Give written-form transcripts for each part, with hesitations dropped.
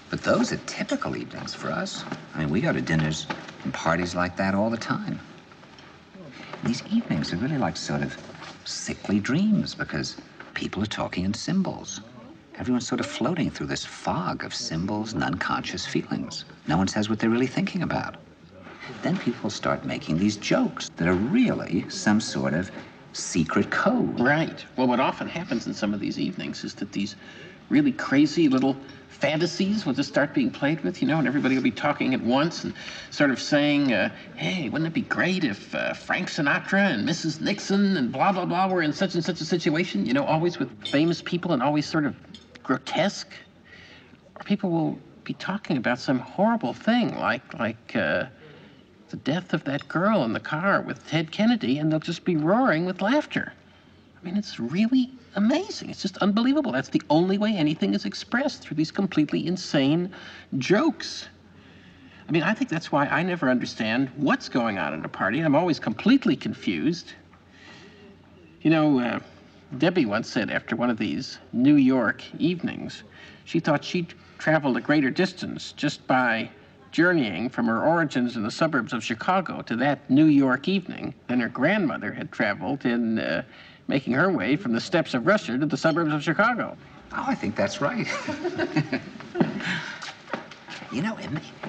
But those are typical evenings for us. I mean, we go to dinners and parties like that all the time. These evenings are really like sort of sickly dreams because people are talking in symbols. Everyone's sort of floating through this fog of symbols and unconscious feelings. No one says what they're really thinking about. Then people start making these jokes that are really some sort of secret code. Right. Well, what often happens in some of these evenings is that these really crazy little fantasies will just start being played with, you know, and everybody will be talking at once and sort of saying, hey, wouldn't it be great if Frank Sinatra and Mrs. Nixon and blah, blah, blah were in such and such a situation, you know, always with famous people and always sort of grotesque. Or people will be talking about some horrible thing like the death of that girl in the car with Ted Kennedy, and they'll just be roaring with laughter. I mean, it's really amazing. It's just unbelievable. That's the only way anything is expressed, through these completely insane jokes. I mean, I think that's why I never understand what's going on at a party. I'm always completely confused. You know, Debbie once said after one of these New York evenings, she thought she'd traveled a greater distance just by journeying from her origins in the suburbs of Chicago to that New York evening than her grandmother had traveled in making her way from the steppes of Russia to the suburbs of Chicago. Oh, I think that's right. You know,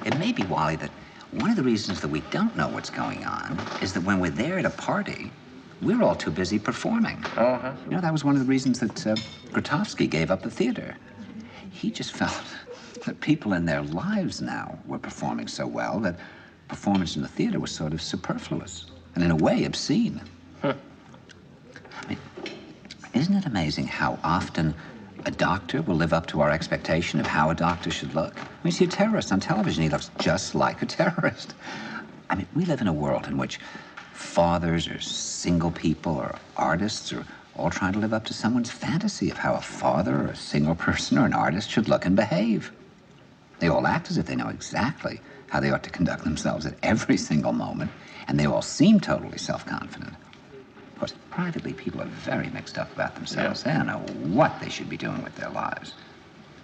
it may be, Wally, that one of the reasons that we don't know what's going on is that when we're there at a party, we're all too busy performing. Uh-huh. You know, that was one of the reasons that Grotowski gave up the theater. He just felt that people in their lives now were performing so well that performance in the theater was sort of superfluous and in a way obscene. Huh. I mean, isn't it amazing how often a doctor will live up to our expectation of how a doctor should look? I mean, you see a terrorist on television, he looks just like a terrorist. I mean, we live in a world in which fathers or single people or artists are all trying to live up to someone's fantasy of how a father or a single person or an artist should look and behave. They all act as if they know exactly how they ought to conduct themselves at every single moment, and they all seem totally self-confident. Of course, privately, people are very mixed up about themselves. Yeah. They don't know what they should be doing with their lives.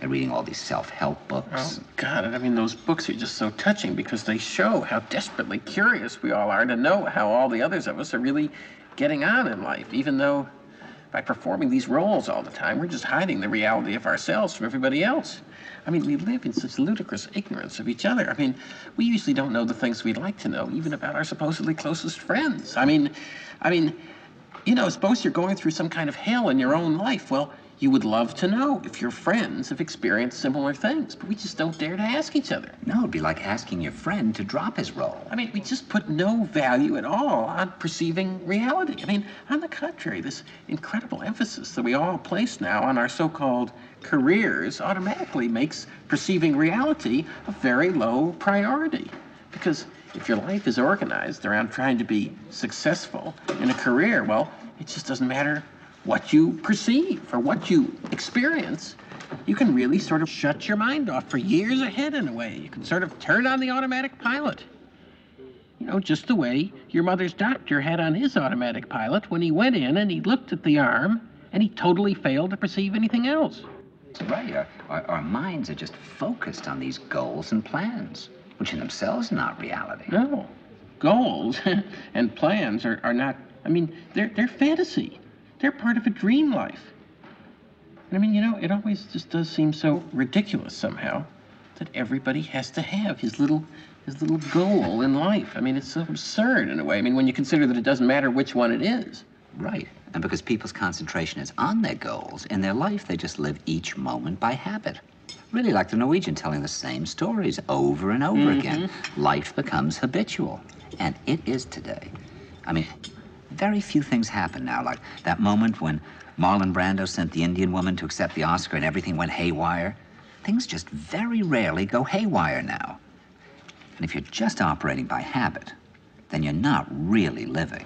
They're reading all these self-help books. Oh, God, I mean, those books are just so touching because they show how desperately curious we all are to know how all the others of us are really getting on in life, even though by performing these roles all the time, we're just hiding the reality of ourselves from everybody else. I mean, we live in such ludicrous ignorance of each other. I mean, we usually don't know the things we'd like to know, even about our supposedly closest friends. I mean, you know, suppose you're going through some kind of hell in your own life. Well, you would love to know if your friends have experienced similar things, but we just don't dare to ask each other. No, it'd be like asking your friend to drop his role. I mean, we just put no value at all on perceiving reality. I mean, on the contrary, this incredible emphasis that we all place now on our so-called careers automatically makes perceiving reality a very low priority. Because if your life is organized around trying to be successful in a career, well, it just doesn't matter what you perceive or what you experience. You can really sort of shut your mind off for years ahead in a way. You can sort of turn on the automatic pilot. You know, just the way your mother's doctor had on his automatic pilot when he went in and he looked at the arm and he totally failed to perceive anything else. Right. Our minds are just focused on these goals and plans, which in themselves are not reality. No. Goals and plans are not, I mean, they're fantasy. They're part of a dream life. And I mean, you know, it always just does seem so ridiculous somehow that everybody has to have his little goal in life. I mean, it's so absurd in a way. I mean, when you consider that it doesn't matter which one it is. Right. And because people's concentration is on their goals, in their life they just live each moment by habit. Really like the Norwegian telling the same stories over and over again. Life becomes habitual. And it is today. I mean, very few things happen now, like that moment when Marlon Brando sent the Indian woman to accept the Oscar and everything went haywire. Things just very rarely go haywire now. And if you're just operating by habit, then you're not really living.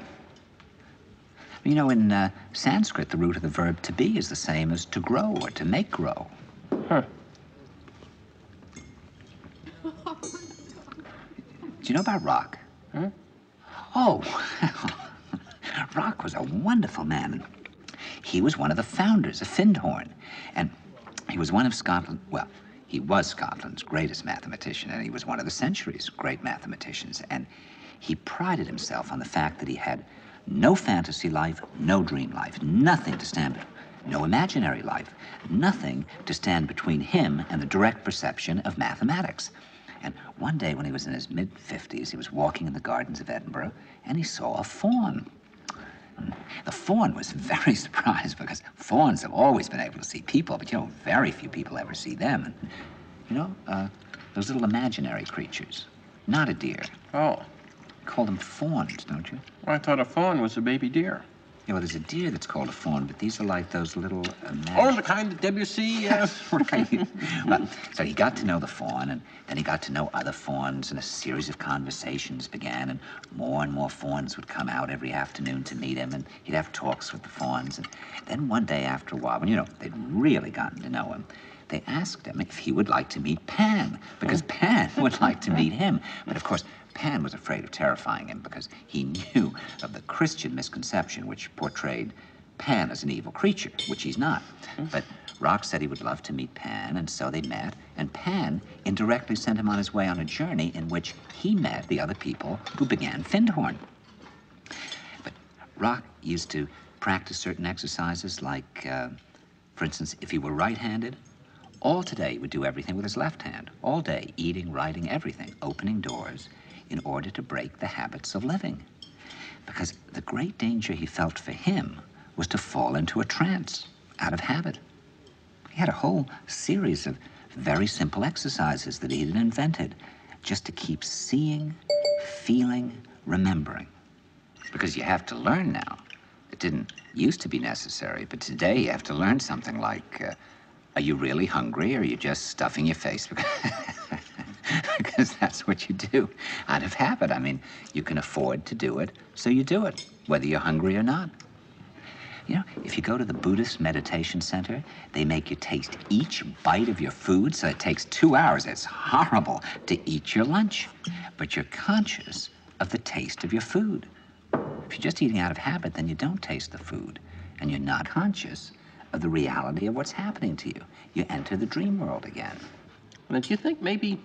You know, in Sanskrit, the root of the verb to be is the same as to grow or to make grow. Huh. Do you know about Rock? Huh? Oh, Rock was a wonderful man. He was one of the founders of Findhorn, and he was one of Scotland. Well, he was Scotland's greatest mathematician, and he was one of the century's great mathematicians. And he prided himself on the fact that he had no fantasy life, no dream life, nothing to stand, no imaginary life, nothing to stand between him and the direct perception of mathematics. And one day when he was in his mid-50s, he was walking in the gardens of Edinburgh, and he saw a faun. The faun was very surprised, because fawns have always been able to see people, but, very few people ever see them. And, those little imaginary creatures, not a deer. Oh. You call them fawns, don't you? Well, I thought a fawn was a baby deer. Yeah, well, there's a deer that's called a fawn, but these are like those little Oh, the kind that Debussy... Right. Well, so he got to know the fawn, and then he got to know other fawns, and a series of conversations began, and more fawns would come out every afternoon to meet him, and he'd have talks with the fawns. And then one day after a while, when, they'd really gotten to know him, they asked him if he would like to meet Pan, because Pan would like to meet him. But of course, Pan was afraid of terrifying him, because he knew of the Christian misconception which portrayed Pan as an evil creature, which he's not. But Rock said he would love to meet Pan, and so they met, and Pan indirectly sent him on his way on a journey in which he met the other people who began Findhorn. But Rock used to practice certain exercises like, for instance, if he were right-handed, all today he would do everything with his left hand. All day, eating, writing, everything, opening doors, in order to break the habits of living. Because the great danger he felt for him was to fall into a trance out of habit. He had a whole series of very simple exercises that he had invented just to keep seeing, feeling, remembering. Because you have to learn now. It didn't used to be necessary, but today you have to learn something like, are you really hungry, or are you just stuffing your face? Because that's what you do out of habit. I mean, you can afford to do it, so you do it, whether you're hungry or not. If you go to the Buddhist meditation center, they make you taste each bite of your food, so it takes 2 hours. It's horrible to eat your lunch, but you're conscious of the taste of your food. If you're just eating out of habit, then you don't taste the food, and you're not conscious of the reality of what's happening to you. You enter the dream world again. Now, do you think maybe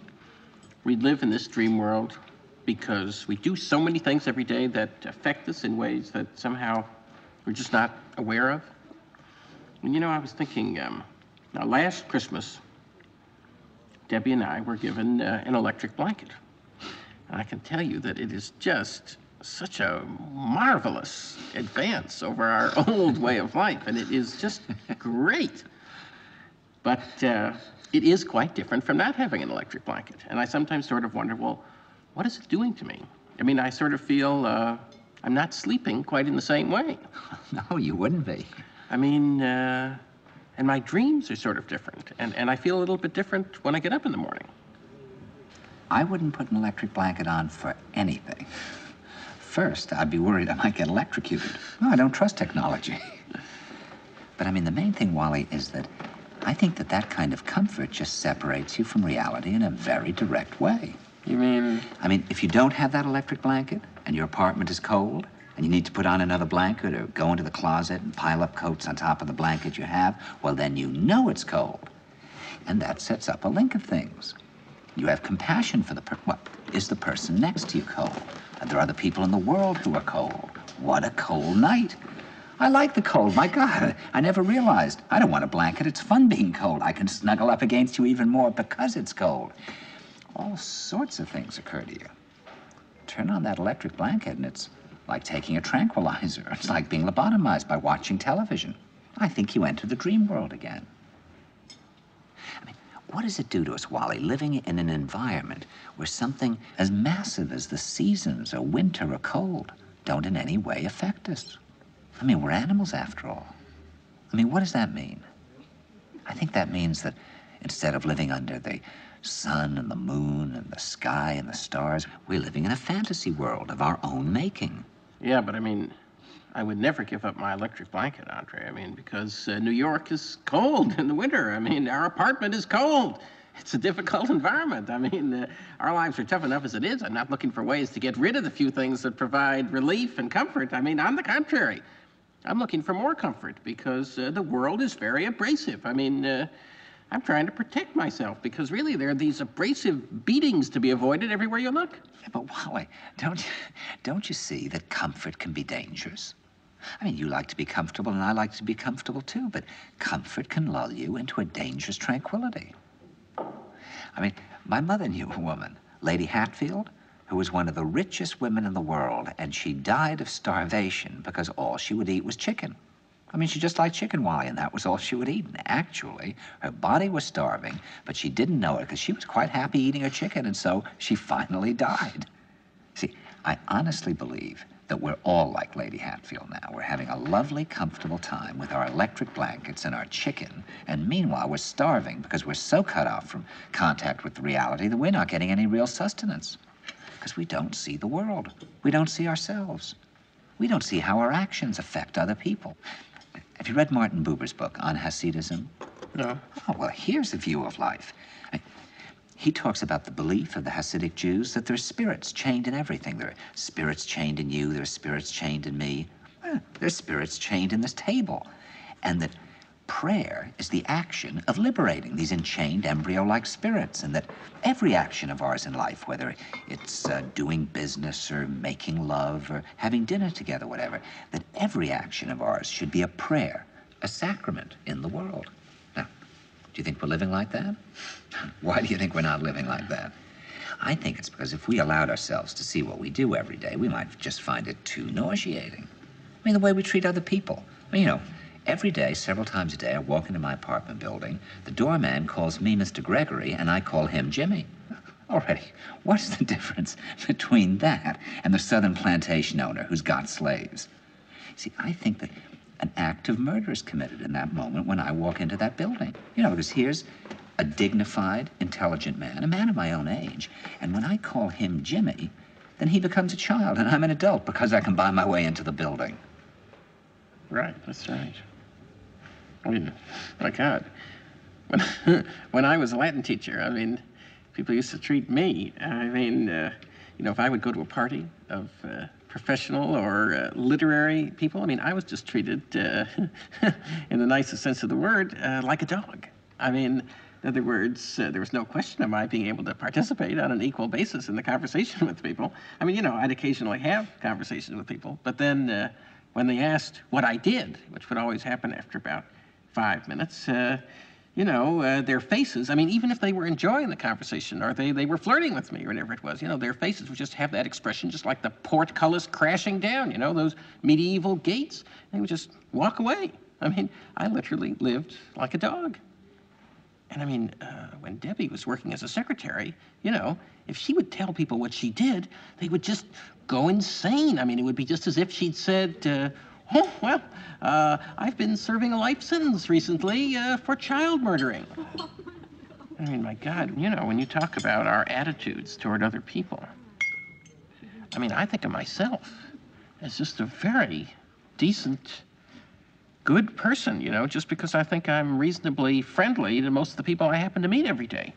we live in this dream world because we do so many things every day that affect us in ways that somehow we're just not aware of? And, I was thinking, now last Christmas, Debbie and I were given an electric blanket. And I can tell you that it is just such a marvelous advance over our old way of life, and it is just great. But it is quite different from not having an electric blanket. And I sometimes sort of wonder, well, what is it doing to me? I mean, I sort of feel I'm not sleeping quite in the same way. No, you wouldn't be. I mean, and my dreams are sort of different. And I feel a little bit different when I get up in the morning. I wouldn't put an electric blanket on for anything. First, I'd be worried I might get electrocuted. No, I don't trust technology. But I mean, the main thing, Wally, is that I think that kind of comfort just separates you from reality in a very direct way. You mean? I mean, if you don't have that electric blanket and your apartment is cold and you need to put on another blanket or go into the closet and pile up coats on top of the blanket you have, well, then you know it's cold. And that sets up a link of things. You have compassion for is the person next to you cold? Are there other people in the world who are cold? What a cold night. I like the cold. My God, I never realized. I don't want a blanket. It's fun being cold. I can snuggle up against you even more because it's cold. All sorts of things occur to you. Turn on that electric blanket and it's like taking a tranquilizer. It's like being lobotomized by watching television. I think you enter the dream world again. I mean, what does it do to us, Wally, living in an environment where something as massive as the seasons or winter or cold don't in any way affect us? I mean, we're animals after all. I mean, what does that mean? I think that means that instead of living under the sun and the moon and the sky and the stars, we're living in a fantasy world of our own making. Yeah, but I mean, I would never give up my electric blanket, Andre. I mean, because New York is cold in the winter. I mean, our apartment is cold. It's a difficult environment. I mean, our lives are tough enough as it is. I'm not looking for ways to get rid of the few things that provide relief and comfort. I mean, on the contrary, I'm looking for more comfort because the world is very abrasive. I mean, I'm trying to protect myself because really there are these abrasive beatings to be avoided everywhere you look. Yeah, but Wally, don't you see that comfort can be dangerous? I mean, you like to be comfortable, and I like to be comfortable too, but comfort can lull you into a dangerous tranquility. I mean, my mother knew a woman, Lady Hatfield, who was one of the richest women in the world, and she died of starvation because all she would eat was chicken. I mean, she just liked chicken, Wally, and that was all she would eat. And actually, her body was starving, but she didn't know it because she was quite happy eating her chicken, and so she finally died. See, I honestly believe that we're all like Lady Hatfield now. We're having a lovely, comfortable time with our electric blankets and our chicken, and meanwhile, we're starving because we're so cut off from contact with the reality that we're not getting any real sustenance. Because we don't see the world. We don't see ourselves. We don't see how our actions affect other people. Have you read Martin Buber's book on Hasidism? No. Oh, well, here's the view of life. He talks about the belief of the Hasidic Jews that there are spirits chained in everything. There are spirits chained in you. There are spirits chained in me. There are spirits chained in this table. And that prayer is the action of liberating these enchained embryo-like spirits, and that every action of ours in life, whether it's doing business or making love or having dinner together, whatever, that every action of ours should be a prayer, a sacrament in the world. Now, do you think we're living like that? Why do you think we're not living like that? I think it's because if we allowed ourselves to see what we do every day, we might just find it too nauseating. I mean, the way we treat other people. I mean, you know, every day, several times a day, I walk into my apartment building. The doorman calls me Mr. Gregory, and I call him Jimmy. Already, what's the difference between that and the southern plantation owner who's got slaves? See, I think that an act of murder is committed in that moment when I walk into that building. You know, because here's a dignified, intelligent man, a man of my own age, and when I call him Jimmy, then he becomes a child, and I'm an adult because I can buy my way into the building. Right, that's right. I mean, my God, when I was a Latin teacher, I mean, people used to treat me, I mean, you know, if I would go to a party of professional or literary people, I mean, I was just treated, in the nicest sense of the word, like a dog. I mean, in other words, there was no question of my being able to participate on an equal basis in the conversation with people. I mean, you know, I'd occasionally have conversations with people, but then when they asked what I did, which would always happen after about 5 minutes, you know, their faces, I mean, even if they were enjoying the conversation or they were flirting with me or whatever it was, you know, their faces would just have that expression, just like the portcullis crashing down, you know, those medieval gates. They would just walk away. I mean, I literally lived like a dog. And I mean, when Debbie was working as a secretary, you know, if she would tell people what she did, they would just go insane. I mean, it would be just as if she'd said, oh, well, I've been serving a life sentence recently for child murdering. I mean, my God, you know, when you talk about our attitudes toward other people, I mean, I think of myself as just a very decent, good person, you know, just because I think I'm reasonably friendly to most of the people I happen to meet every day.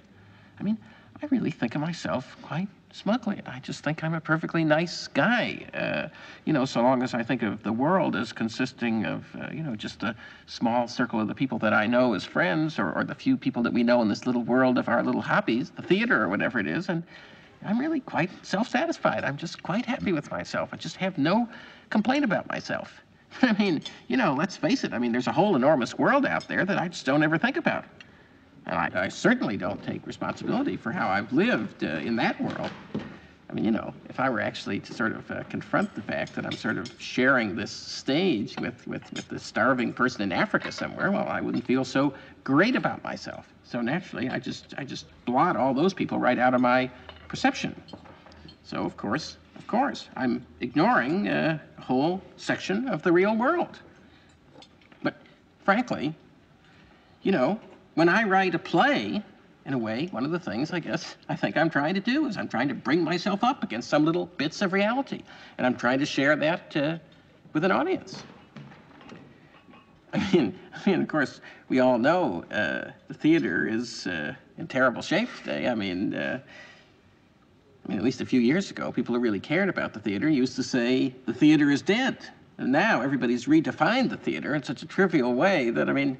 I mean, I really think of myself quite smugly. I just think I'm a perfectly nice guy, you know, so long as I think of the world as consisting of, you know, just a small circle of the people that I know as friends, or the few people that we know in this little world of our little hobbies, the theater or whatever it is, and I'm really quite self-satisfied. I'm just quite happy with myself. I just have no complaint about myself. I mean, you know, let's face it. I mean, there's a whole enormous world out there that I just don't ever think about. And I certainly don't take responsibility for how I've lived in that world. I mean, you know, if I were actually to sort of confront the fact that I'm sort of sharing this stage with the starving person in Africa somewhere, well, I wouldn't feel so great about myself. So naturally, I just blot all those people right out of my perception. So, of course, I'm ignoring a whole section of the real world. But frankly, you know, when I write a play, in a way, one of the things I guess I think I'm trying to do is I'm trying to bring myself up against some little bits of reality. And I'm trying to share that with an audience. I mean, of course, we all know the theater is in terrible shape today. I mean, at least a few years ago, people who really cared about the theater used to say, the theater is dead. And now everybody's redefined the theater in such a trivial way that, I mean,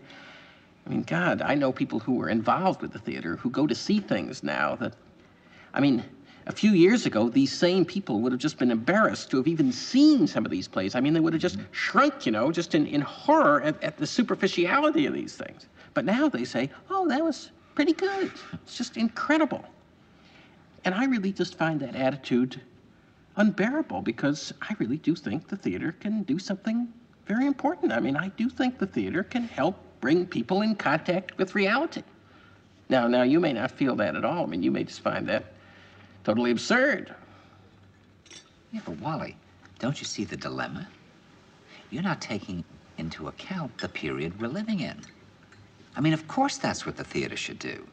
I mean, God, I know people who were involved with the theater who go to see things now that, I mean, a few years ago, these same people would have just been embarrassed to have even seen some of these plays. I mean, they would have just shrunk, you know, just in horror at the superficiality of these things. But now they say, oh, that was pretty good. It's just incredible. And I really just find that attitude unbearable, because I really do think the theater can do something very important. I mean, I do think the theater can help bring people in contact with reality. Now, you may not feel that at all. I mean, you may just find that totally absurd. Yeah, but Wally, don't you see the dilemma? You're not taking into account the period we're living in. I mean, of course that's what the theater should do.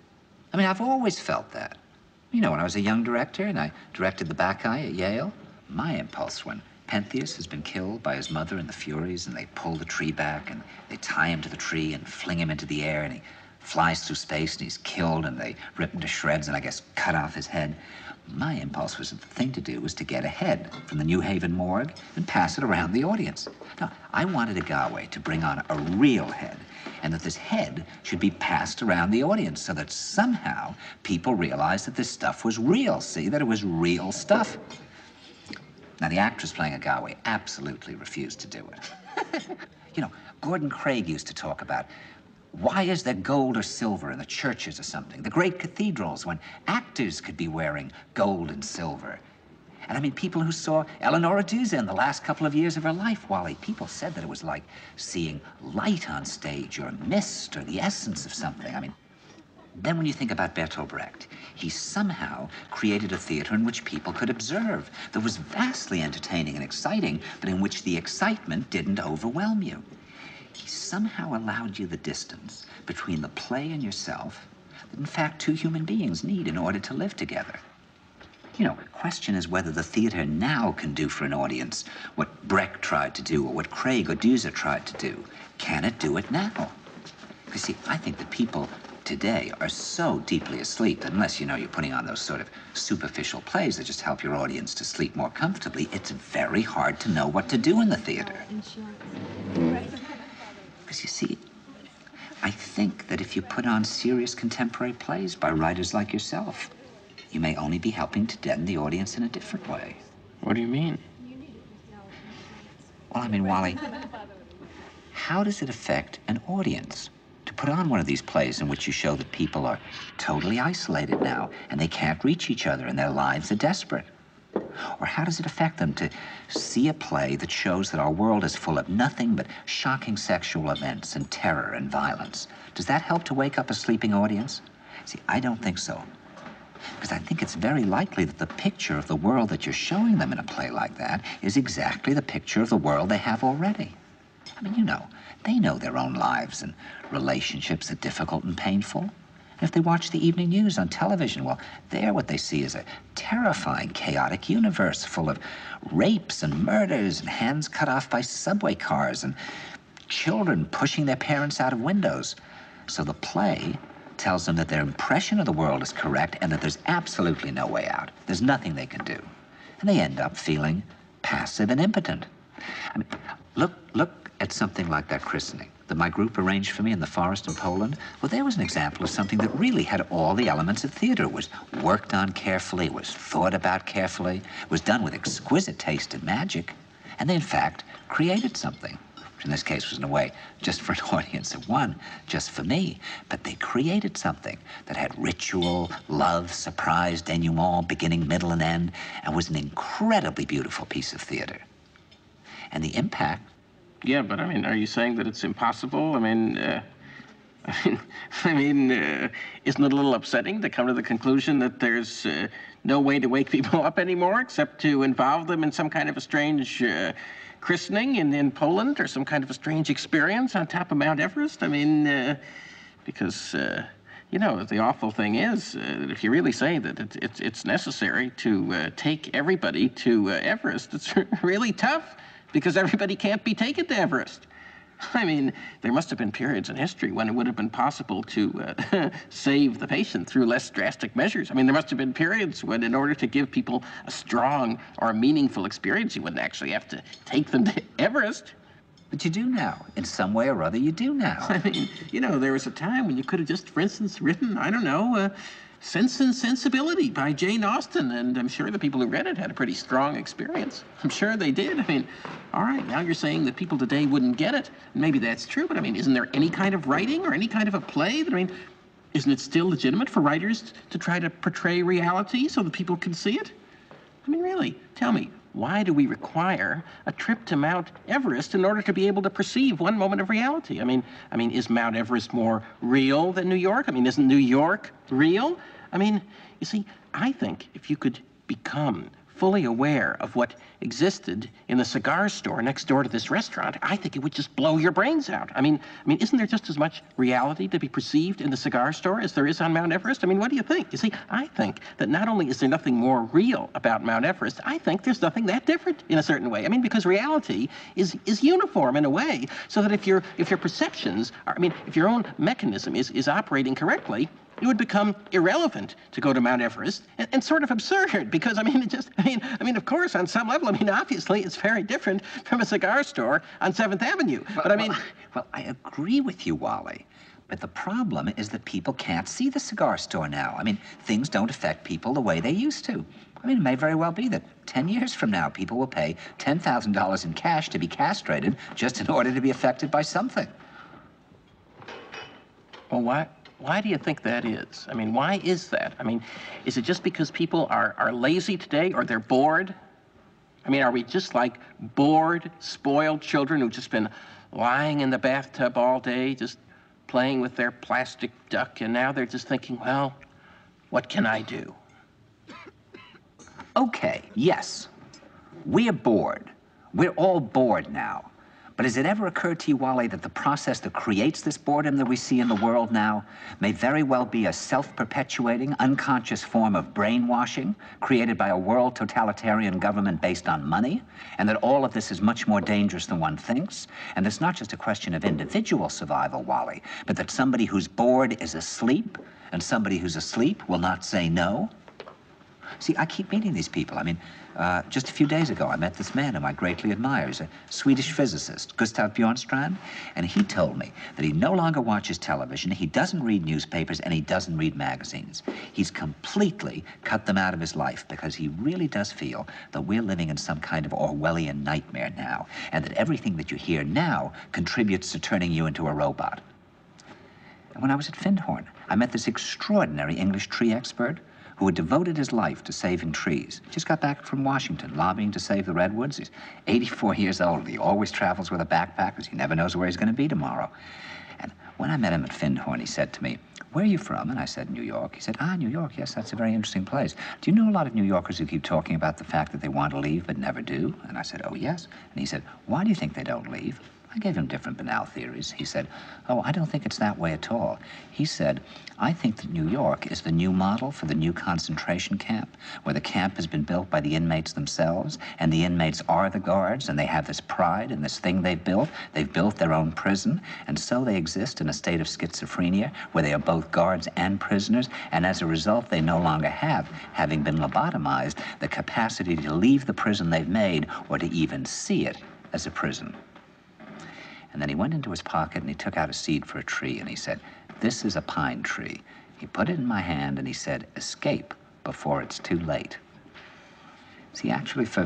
I mean, I've always felt that. You know, when I was a young director and I directed The Bacchae at Yale, my impulse when Pentheus has been killed by his mother and the Furies, and they pull the tree back and they tie him to the tree and fling him into the air, and he flies through space and he's killed, and they rip him to shreds and I guess cut off his head. My impulse was that the thing to do was to get a head from the New Haven morgue and pass it around the audience. Now, I wanted Agawe to bring on a real head, and that this head should be passed around the audience so that somehow people realized that this stuff was real, see, that it was real stuff. Now, the actress playing Agawe absolutely refused to do it. You know, Gordon Craig used to talk about, why is there gold or silver in the churches or something? The great cathedrals, when actors could be wearing gold and silver. And I mean, people who saw Eleonora Duse in the last couple of years of her life, Wally, people said that it was like seeing light on stage or mist or the essence of something. I mean, then when you think about Bertolt Brecht, he somehow created a theater in which people could observe, that was vastly entertaining and exciting, but in which the excitement didn't overwhelm you. He somehow allowed you the distance between the play and yourself that, in fact, two human beings need in order to live together. You know, the question is whether the theater now can do for an audience what Brecht tried to do or what Craig or Duse tried to do. Can it do it now? You see, I think that people today are so deeply asleep that unless, you know, you're putting on those sort of superficial plays that just help your audience to sleep more comfortably, it's very hard to know what to do in the theater. Because you see, I think that if you put on serious contemporary plays by writers like yourself, you may only be helping to deaden the audience in a different way. What do you mean? Well, I mean, Wally, how does it affect an audience to put on one of these plays in which you show that people are totally isolated now and they can't reach each other and their lives are desperate? Or how does it affect them to see a play that shows that our world is full of nothing but shocking sexual events and terror and violence? Does that help to wake up a sleeping audience? See, I don't think so. Because I think it's very likely that the picture of the world that you're showing them in a play like that is exactly the picture of the world they have already. I mean, you know, they know their own lives and relationships are difficult and painful. And if they watch the evening news on television, well, there what they see is a terrifying, chaotic universe full of rapes and murders and hands cut off by subway cars and children pushing their parents out of windows. So the play tells them that their impression of the world is correct and that there's absolutely no way out. There's nothing they can do. And they end up feeling passive and impotent. I mean, look at something like that christening that my group arranged for me in the forest in Poland. Well, there was an example of something that really had all the elements of theater. It was worked on carefully, it was thought about carefully, it was done with exquisite taste and magic, and they, in fact, created something. In this case was in a way just for an audience of one, just for me. But they created something that had ritual, love, surprise, denouement, beginning, middle, and end, and was an incredibly beautiful piece of theater. And the impact... Yeah, but I mean, are you saying that it's impossible? Isn't it a little upsetting to come to the conclusion that there's no way to wake people up anymore except to involve them in some kind of a strange christening in Poland, or some kind of a strange experience on top of Mount Everest? I mean, because, you know, the awful thing is that if you really say that it's necessary to take everybody to Everest, it's really tough, because everybody can't be taken to Everest. I mean, there must have been periods in history when it would have been possible to save the patient through less drastic measures. I mean, there must have been periods when, in order to give people a strong or a meaningful experience, you wouldn't actually have to take them to Everest. But you do now. In some way or other, you do now. I mean, there was a time when you could have just, for instance, written, I don't know, Sense and Sensibility by Jane Austen, and I'm sure the people who read it had a pretty strong experience. I'm sure they did. I mean, all right, now you're saying that people today wouldn't get it. Maybe that's true, but I mean, isn't there any kind of writing or any kind of a play that, I mean, isn't it still legitimate for writers to try to portray reality so that people can see it? I mean, really, tell me, why do we require a trip to Mount Everest in order to be able to perceive one moment of reality? I mean, is Mount Everest more real than New York? I mean, isn't New York real? I mean, you see, I think if you could become fully aware of what existed in the cigar store next door to this restaurant, I think it would just blow your brains out. I mean, isn't there just as much reality to be perceived in the cigar store as there is on Mount Everest? I mean, what do you think? You see, I think that not only is there nothing more real about Mount Everest, I think there's nothing that different in a certain way. I mean, because reality is uniform in a way, so that if your perceptions are, if your own mechanism is operating correctly, it would become irrelevant to go to Mount Everest and sort of absurd because, of course, on some level, obviously, it's very different from a cigar store on 7th Avenue. Well, I agree with you, Wally. But the problem is that people can't see the cigar store now. Things don't affect people the way they used to. It may very well be that 10 years from now, people will pay $10,000 in cash to be castrated just in order to be affected by something. Well, why do you think that is? Why is that? Is it just because people are lazy today or they're bored? Are we just like bored, spoiled children who've just been lying in the bathtub all day, just playing with their plastic duck, and now they're just thinking, well, what can I do? Okay, yes. We're bored. We're all bored now. But has it ever occurred to you, Wally, that the process that creates this boredom that we see in the world now may very well be a self-perpetuating, unconscious form of brainwashing created by a world totalitarian government based on money, and that all of this is much more dangerous than one thinks? And it's not just a question of individual survival, Wally, but that somebody who's bored is asleep, and somebody who's asleep will not say no? See, I keep meeting these people. Just a few days ago, I met this man whom I greatly admire. He's a Swedish physicist, Gustav Bjornstrand, and he told me that he no longer watches television, he doesn't read newspapers, and he doesn't read magazines. He's completely cut them out of his life because he really does feel that we're living in some kind of Orwellian nightmare now, and that everything that you hear now contributes to turning you into a robot. And when I was at Findhorn, I met this extraordinary English tree expert who had devoted his life to saving trees. Just got back from Washington, lobbying to save the redwoods. He's 84 years old. He always travels with a backpack because he never knows where he's going to be tomorrow. And when I met him at Findhorn, he said to me, "Where are you from?" And I said, "New York." He said, "New York, yes, that's a very interesting place. Do you know a lot of New Yorkers who keep talking about the fact that they want to leave but never do?" And I said, "Oh, yes." And he said, "Why do you think they don't leave?" I gave him different banal theories. He said, "Oh, I don't think it's that way at all." He said, "I think that New York is the new model for the new concentration camp, where the camp has been built by the inmates themselves, and the inmates are the guards, and they have this pride in this thing they've built. They've built their own prison, and so they exist in a state of schizophrenia, where they are both guards and prisoners, and as a result, they no longer have, having been lobotomized, the capacity to leave the prison they've made, or to even see it as a prison." And then he went into his pocket and he took out a seed for a tree and he said, "This is a pine tree." He put it in my hand and he said, "Escape before it's too late." See, actually, for